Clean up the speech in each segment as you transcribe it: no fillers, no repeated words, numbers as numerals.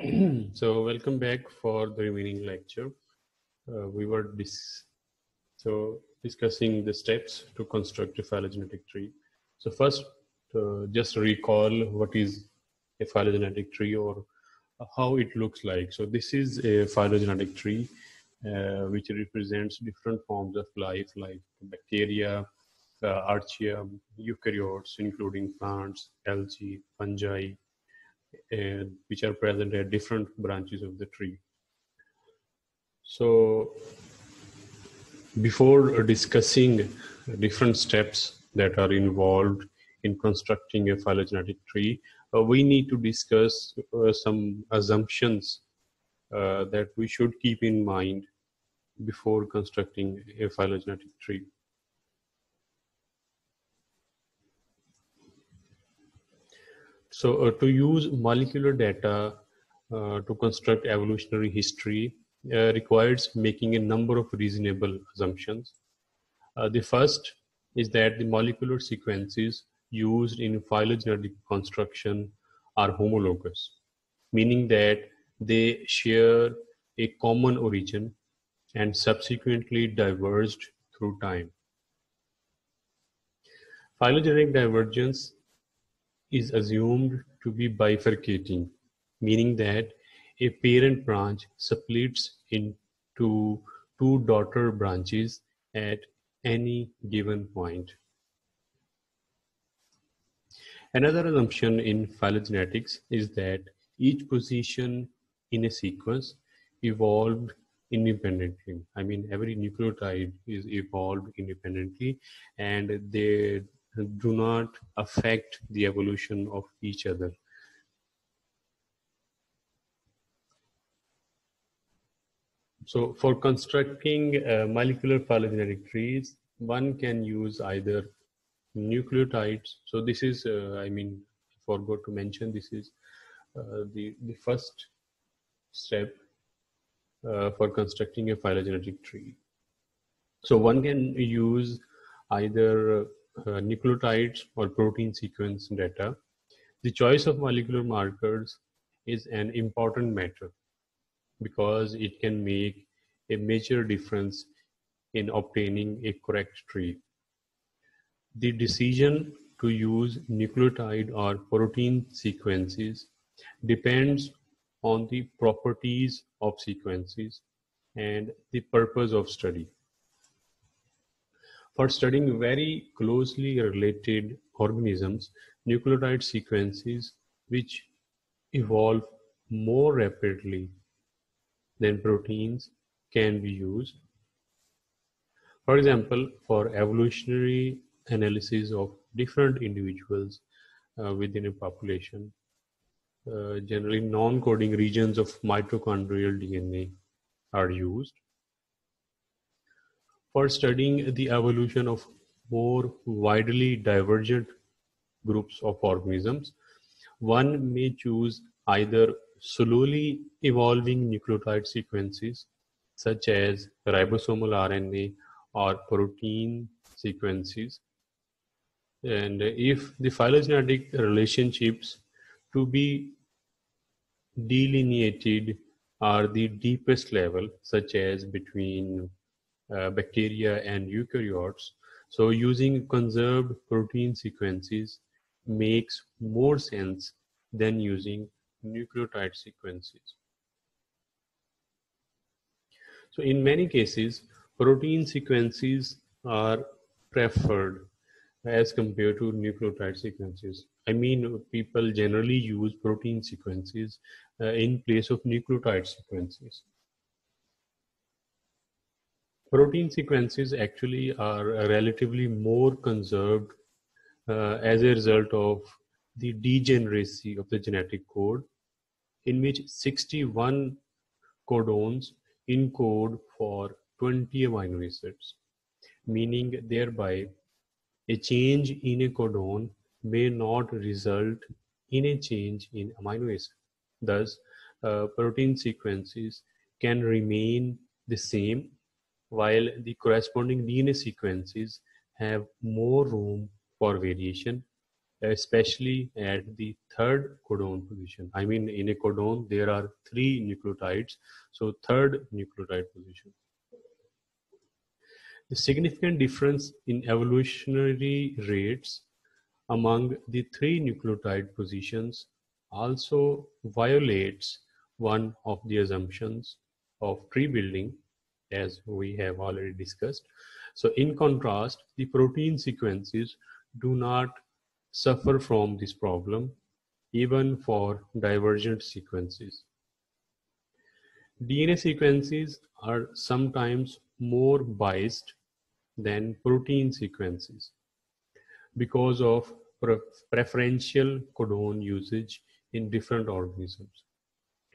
So welcome back for the remaining lecture. We were discussing the steps to construct a phylogenetic tree. So first, just recall what is a phylogenetic tree or how it looks like. So this is a phylogenetic tree which represents different forms of life like bacteria, archaea, eukaryotes, including plants, algae, fungi, which are present at different branches of the tree. So before discussing different steps that are involved in constructing a phylogenetic tree, we need to discuss some assumptions that we should keep in mind before constructing a phylogenetic tree. So to use molecular data to construct evolutionary history requires making a number of reasonable assumptions. The first is that the molecular sequences used in phylogenetic construction are homologous, meaning that they share a common origin and subsequently diverged through time. Phylogenetic divergence is assumed to be bifurcating, meaning that a parent branch splits into two daughter branches at any given point. Another assumption in phylogenetics is that each position in a sequence evolved independently. I mean, every nucleotide is evolved independently and they do not affect the evolution of each other. So for constructing molecular phylogenetic trees, one can use either nucleotides. So this is, I forgot to mention, this is the first step for constructing a phylogenetic tree. So one can use either nucleotides or protein sequence data. The choice of molecular markers is an important matter because it can make a major difference in obtaining a correct tree. The decision to use nucleotide or protein sequences depends on the properties of sequences and the purpose of study. For studying very closely related organisms, nucleotide sequences which evolve more rapidly than proteins can be used. For example, for evolutionary analysis of different individuals within a population, generally non-coding regions of mitochondrial DNA are used. For studying the evolution of more widely divergent groups of organisms, one may choose either slowly evolving nucleotide sequences such as ribosomal RNA or protein sequences. And if the phylogenetic relationships to be delineated are the deepest level, such as between bacteria and eukaryotes, so using conserved protein sequences makes more sense than using nucleotide sequences. So in many cases, protein sequences are preferred as compared to nucleotide sequences. I mean, people generally use protein sequences in place of nucleotide sequences. Protein sequences actually are relatively more conserved as a result of the degeneracy of the genetic code, in which 61 codons encode for 20 amino acids, meaning thereby a change in a codon may not result in a change in amino acid. Thus, protein sequences can remain the same while the corresponding DNA sequences have more room for variation especially at the third codon position. I mean, in a codon, there are 3 nucleotides, so third nucleotide position. The significant difference in evolutionary rates among the 3 nucleotide positions also violates one of the assumptions of tree building, as we have already discussed. So in contrast, the protein sequences do not suffer from this problem, even for divergent sequences. DNA sequences are sometimes more biased than protein sequences because of preferential codon usage in different organisms.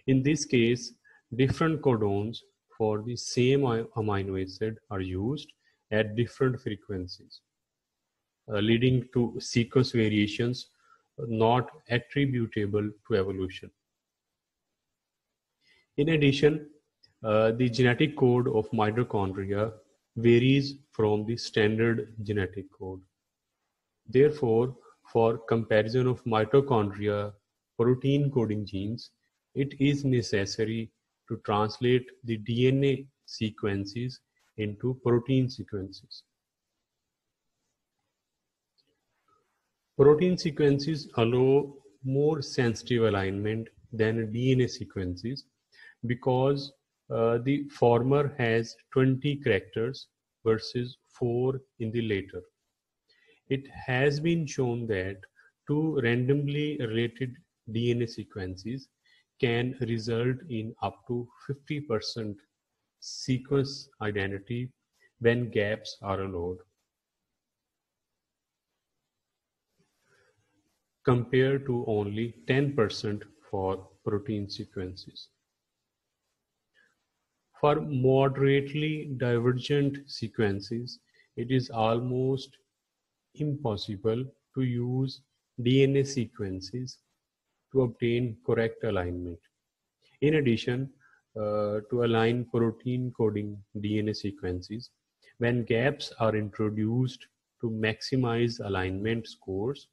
In this case, different codons for the same amino acid are used at different frequencies, leading to sequence variations not attributable to evolution. In addition, the genetic code of mitochondria varies from the standard genetic code. Therefore, for comparison of mitochondria protein coding genes, it is necessary to translate the DNA sequences into protein sequences. Protein sequences allow more sensitive alignment than DNA sequences because the former has 20 characters versus 4 in the later. It has been shown that 2 randomly related DNA sequences can result in up to 50% sequence identity when gaps are allowed, compared to only 10% for protein sequences. For moderately divergent sequences, it is almost impossible to use DNA sequences to obtain correct alignment. In addition, to align protein coding DNA sequences, when gaps are introduced to maximize alignment scores,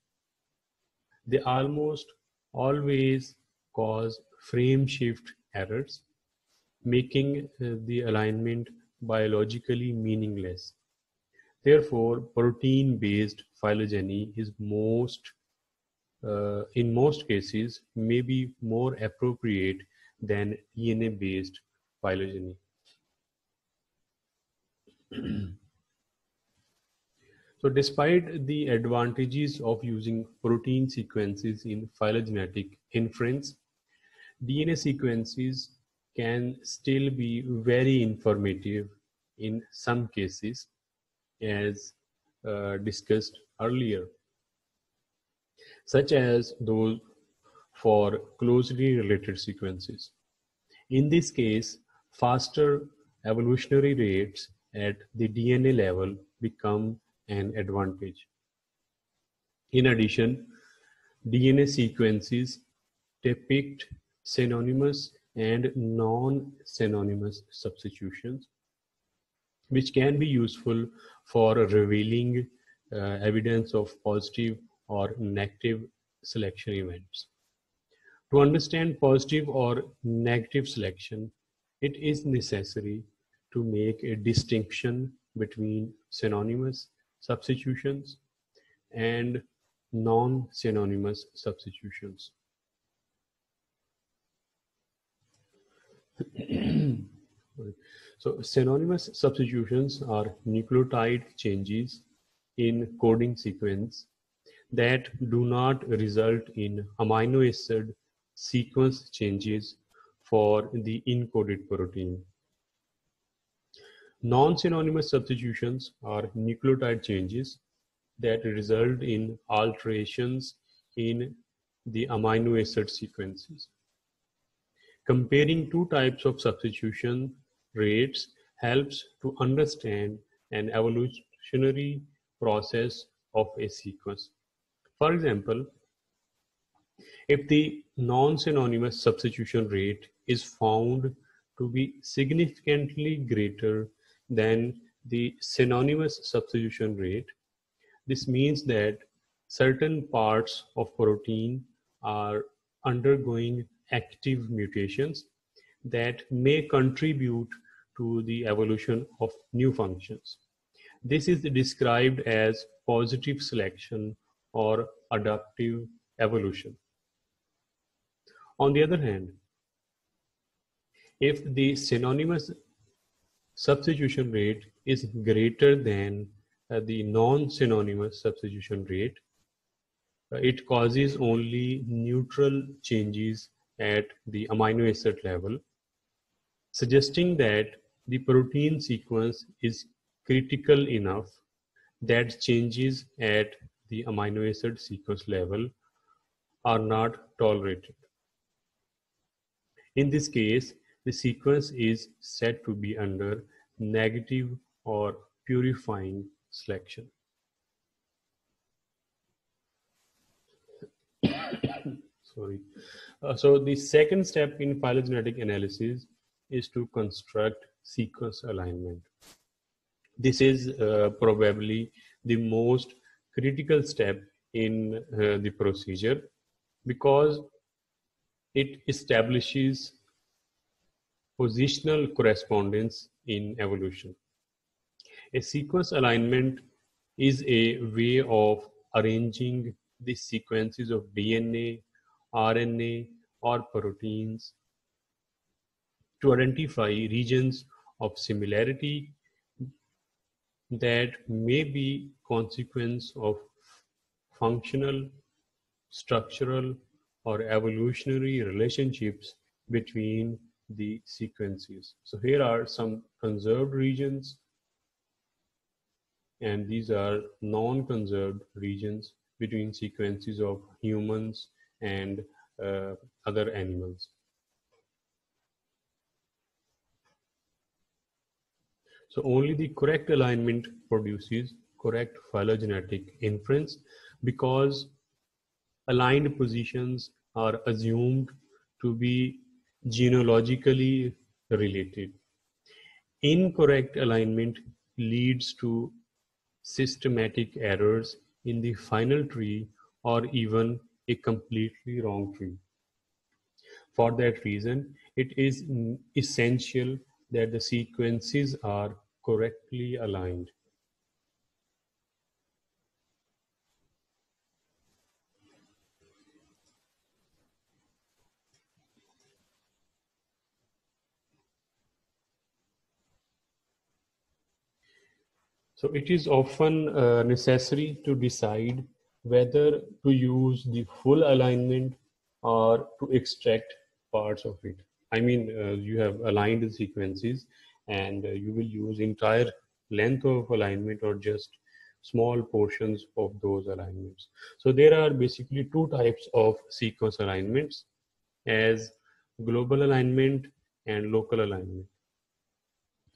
they almost always cause frame shift errors, making the alignment biologically meaningless. Therefore, protein-based phylogeny is in most cases, may be more appropriate than DNA-based phylogeny. So despite the advantages of using protein sequences in phylogenetic inference, DNA sequences can still be very informative in some cases, as discussed earlier, such as those for closely related sequences. In this case, faster evolutionary rates at the DNA level become an advantage. In addition, DNA sequences depict synonymous and non-synonymous substitutions, which can be useful for revealing evidence of positive or negative selection events. To understand positive or negative selection, it is necessary to make a distinction between synonymous substitutions and non-synonymous substitutions. So synonymous substitutions are nucleotide changes in coding sequence that do not result in amino acid sequence changes for the encoded protein. Non-synonymous substitutions are nucleotide changes that result in alterations in the amino acid sequences. Comparing two types of substitution rates helps to understand an evolutionary process of a sequence. For example, if the non-synonymous substitution rate is found to be significantly greater than the synonymous substitution rate, this means that certain parts of protein are undergoing active mutations that may contribute to the evolution of new functions. This is described as positive selection or adaptive evolution. On the other hand, if the synonymous substitution rate is greater than the non-synonymous substitution rate, it causes only neutral changes at the amino acid level, suggesting that the protein sequence is critical enough that changes at the amino acid sequence level are not tolerated. In this case, the sequence is said to be under negative or purifying selection. Sorry. So the second step in phylogenetic analysis is to construct sequence alignment. This is probably the most critical step in the procedure because it establishes positional correspondence in evolution. A sequence alignment is a way of arranging the sequences of DNA, RNA, or proteins to identify regions of similarity that may be consequence of functional, structural, or evolutionary relationships between the sequences. So here are some conserved regions, and these are non-conserved regions between sequences of humans and other animals. So only the correct alignment produces correct phylogenetic inference because aligned positions are assumed to be genealogically related. Incorrect alignment leads to systematic errors in the final tree or even a completely wrong tree. For that reason, it is essential that the sequences are correctly aligned. So it is often necessary to decide whether to use the full alignment or to extract parts of it. I mean, you have aligned the sequences and you will use entire length of alignment or just small portions of those alignments. So there are basically two types of sequence alignments as global alignment and local alignment.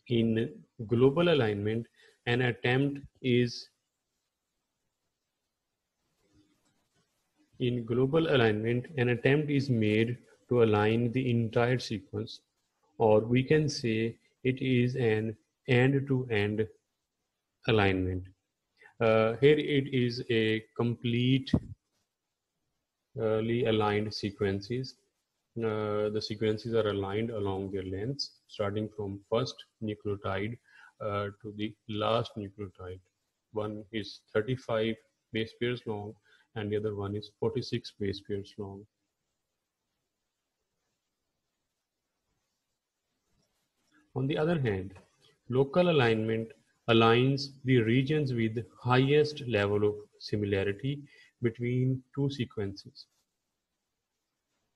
In global alignment, an attempt is made to align the entire sequence, or we can say it is an end-to-end alignment. Here it is a completely aligned sequences. The sequences are aligned along their lengths, starting from first nucleotide to the last nucleotide. One is 35 base pairs long and the other one is 46 base pairs long. On the other hand, local alignment aligns the regions with highest level of similarity between two sequences.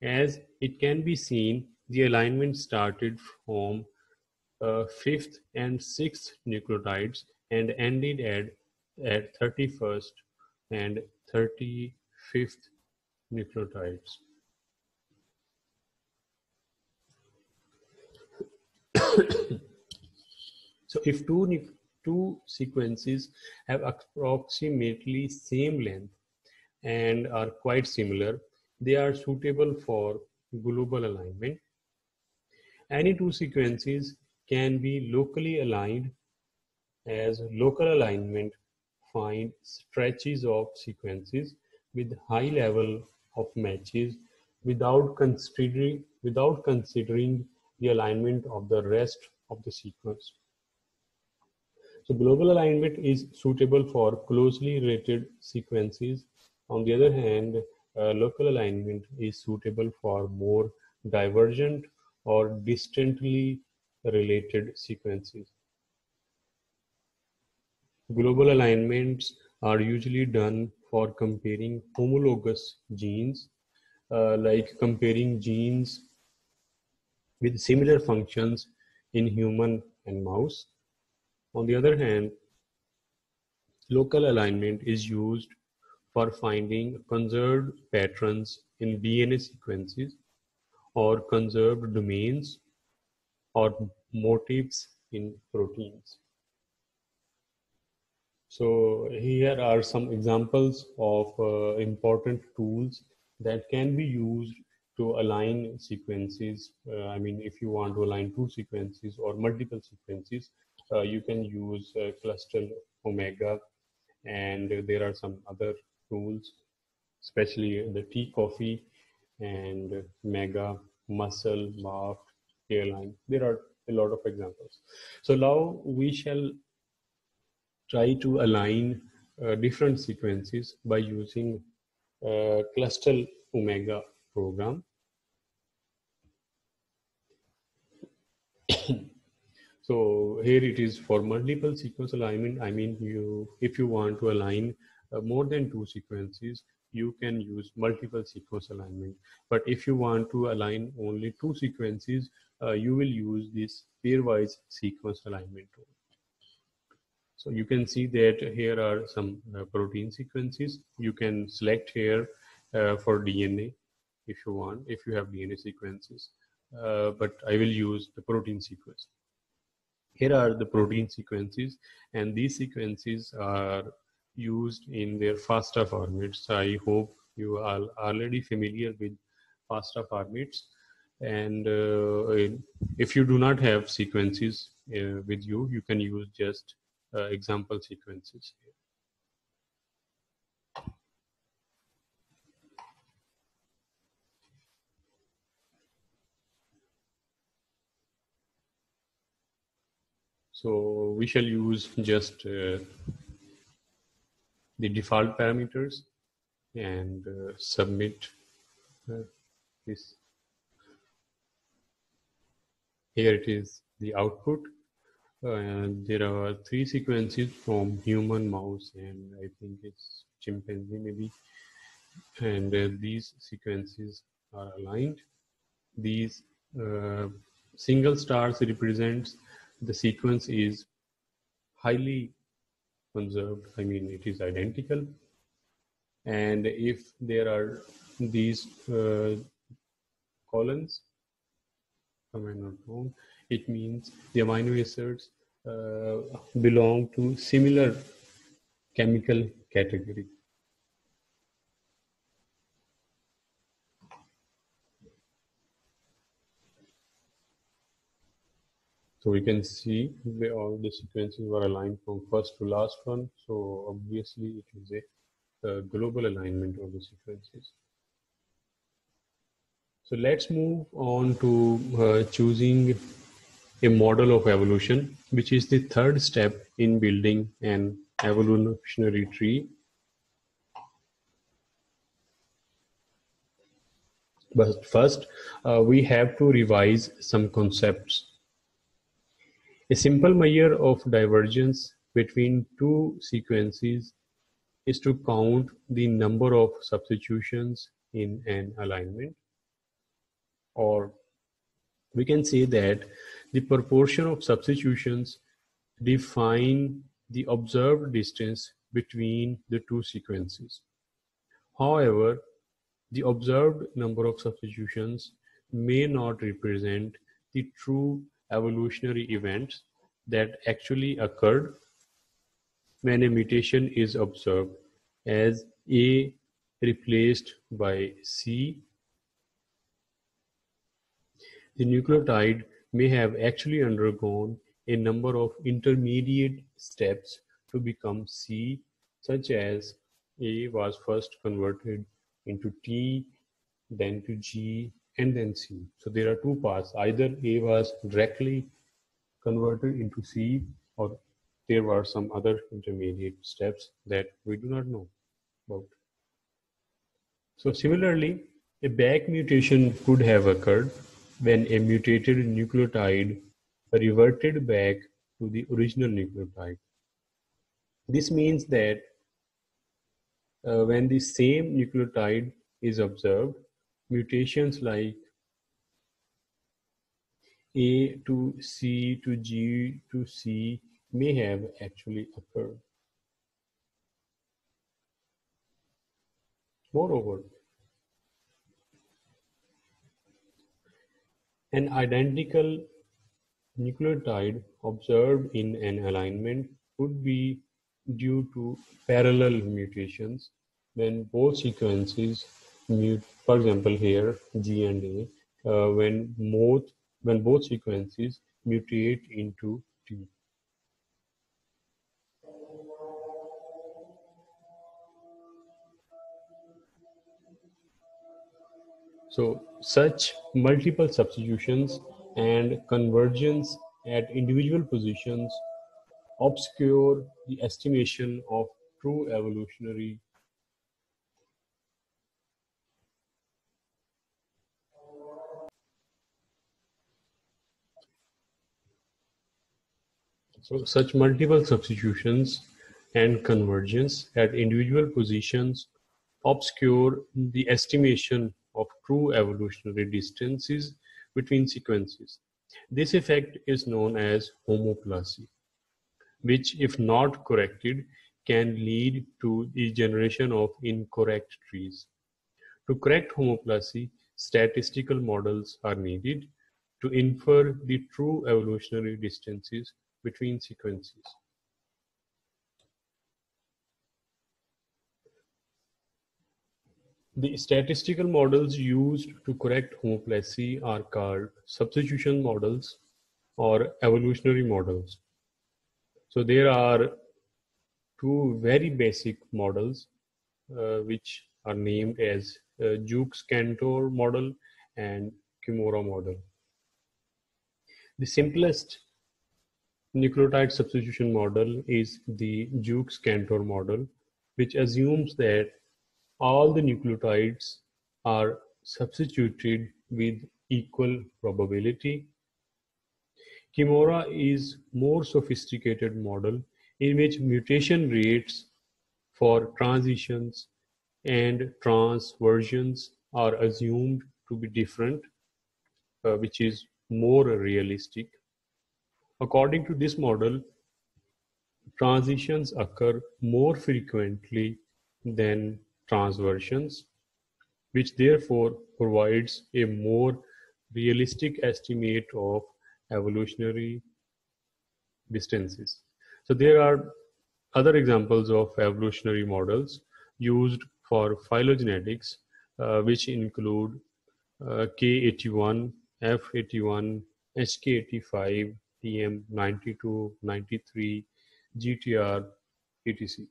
As it can be seen, the alignment started from 5th and 6th nucleotides and ended at 31st and 35th nucleotides. So if two sequences have approximately same length and are quite similar, they are suitable for global alignment. Any two sequences can be locally aligned as local alignment find stretches of sequences with high level of matches without considering the alignment of the rest of the sequence. So global alignment is suitable for closely related sequences. On the other hand, local alignment is suitable for more divergent or distantly related sequences. Global alignments are usually done for comparing homologous genes, like comparing genes with similar functions in human and mouse. On the other hand, local alignment is used for finding conserved patterns in DNA sequences or conserved domains or motifs in proteins. So here are some examples of important tools that can be used to align sequences. I mean, if you want to align two sequences or multiple sequences, you can use Clustal Omega, and there are some other tools, especially the T-Coffee and Mega, Muscle, Maft, Airline. There are a lot of examples. So now we shall try to align different sequences by using Clustal Omega program. So here it is for multiple sequence alignment. I mean, if you want to align more than two sequences, you can use multiple sequence alignment. But if you want to align only two sequences, you will use this pairwise sequence alignment tool. So you can see that here are some protein sequences. You can select here for DNA if you want, if you have DNA sequences. But I will use the protein sequence. Here are the protein sequences, and these sequences are used in their FASTA formats. I hope you are already familiar with FASTA formats. And if you do not have sequences with you, you can use just example sequences here. So we shall use just the default parameters and submit this. Here it is the output. There are three sequences from human, mouse, and I think it's chimpanzee maybe. And these sequences are aligned. These single stars represents the sequence is highly conserved. I mean, it is identical. And if there are these columns, am I not wrong? It means the amino acids belong to similar chemical category. So we can see where all the sequences were aligned from first to last one. So obviously it is a global alignment of the sequences. So let's move on to choosing a model of evolution, which is the third step in building an evolutionary tree. But first, we have to revise some concepts. A simple measure of divergence between two sequences is to count the number of substitutions in an alignment, or we can say that the proportion of substitutions define the observed distance between the two sequences. However, the observed number of substitutions may not represent the true evolutionary events that actually occurred when a mutation is observed, as A replaced by C. The nucleotide may have actually undergone a number of intermediate steps to become C, such as A was first converted into T, then to G, and then C. So there are two paths. Either A was directly converted into C, or there were some other intermediate steps that we do not know about. So similarly, a back mutation could have occurred when a mutated nucleotide reverted back to the original nucleotide. This means that when the same nucleotide is observed, mutations like A to C to G to C may have actually occurred. Moreover, an identical nucleotide observed in an alignment could be due to parallel mutations when both sequences mute. For example, here G and A, when both sequences mutate into T. So such multiple substitutions and convergence at individual positions obscure the estimation of true evolutionary. So such multiple substitutions and convergence at individual positions obscure the estimation of true evolutionary distances between sequences. This effect is known as homoplasy, which, if not corrected, can lead to the generation of incorrect trees. To correct homoplasy, statistical models are needed to infer the true evolutionary distances between sequences. The statistical models used to correct homoplasy are called substitution models or evolutionary models. So there are two very basic models which are named as Jukes-Cantor model and Kimura model. The simplest nucleotide substitution model is the Jukes-Cantor model, which assumes that all the nucleotides are substituted with equal probability. Kimura is more sophisticated model in which mutation rates for transitions and transversions are assumed to be different, which is more realistic. According to this model, transitions occur more frequently than transversions, which therefore provides a more realistic estimate of evolutionary distances. So there are other examples of evolutionary models used for phylogenetics, which include K81, F81, HK85, TM92, 93, GTR, etc.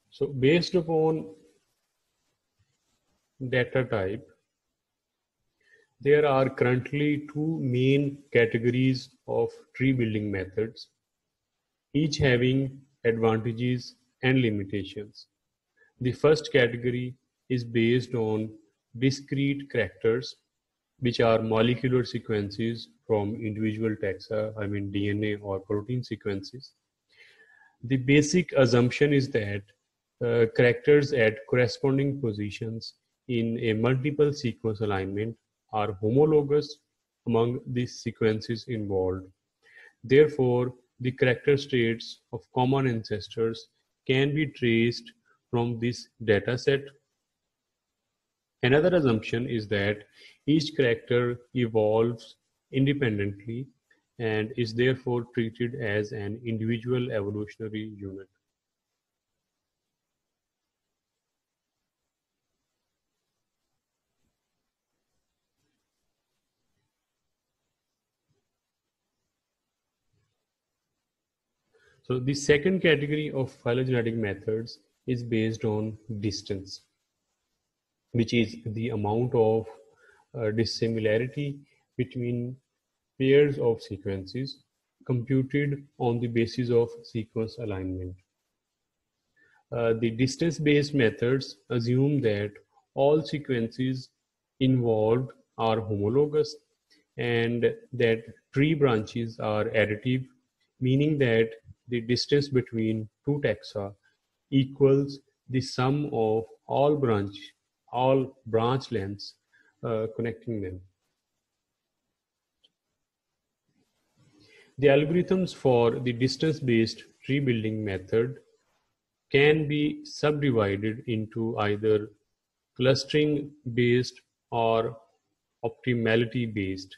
So based upon data type, there are currently two main categories of tree building methods, each having advantages and limitations. The first category is based on discrete characters, which are molecular sequences from individual taxa, I mean DNA or protein sequences. The basic assumption is that characters at corresponding positions in a multiple sequence alignment are homologous among the sequences involved. Therefore, the character states of common ancestors can be traced from this dataset. Another assumption is that each character evolves independently and is therefore treated as an individual evolutionary unit. So the second category of phylogenetic methods is based on distance, which is the amount of dissimilarity between pairs of sequences computed on the basis of sequence alignment. The distance-based methods assume that all sequences involved are homologous and that tree branches are additive, meaning that the distance between two taxa equals the sum of all branch lengths connecting them. The algorithms for the distance-based tree building method can be subdivided into either clustering-based or optimality-based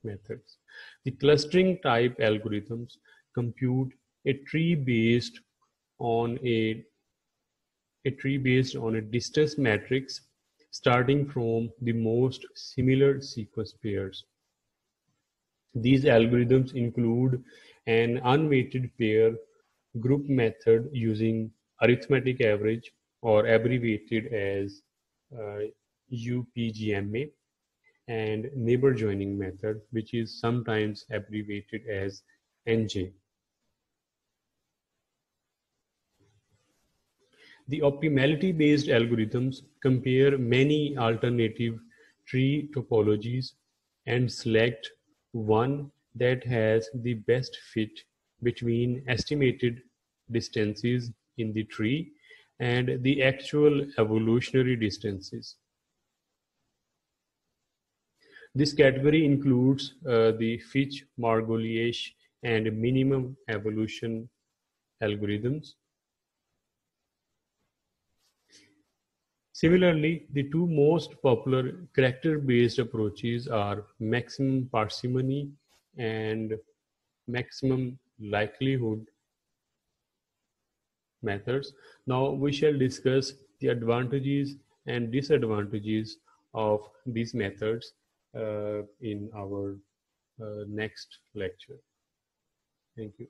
methods. The clustering type algorithms compute a tree based on a distance matrix starting from the most similar sequence pairs. These algorithms include an unweighted pair group method using arithmetic average, or abbreviated as UPGMA, and neighbor joining method, which is sometimes abbreviated as NJ. The optimality-based algorithms compare many alternative tree topologies and select one that has the best fit between estimated distances in the tree and the actual evolutionary distances. This category includes the Fitch-Margoliouth and minimum evolution algorithms. Similarly, the two most popular character-based approaches are maximum parsimony and maximum likelihood methods. Now we shall discuss the advantages and disadvantages of these methods in our next lecture. Thank you.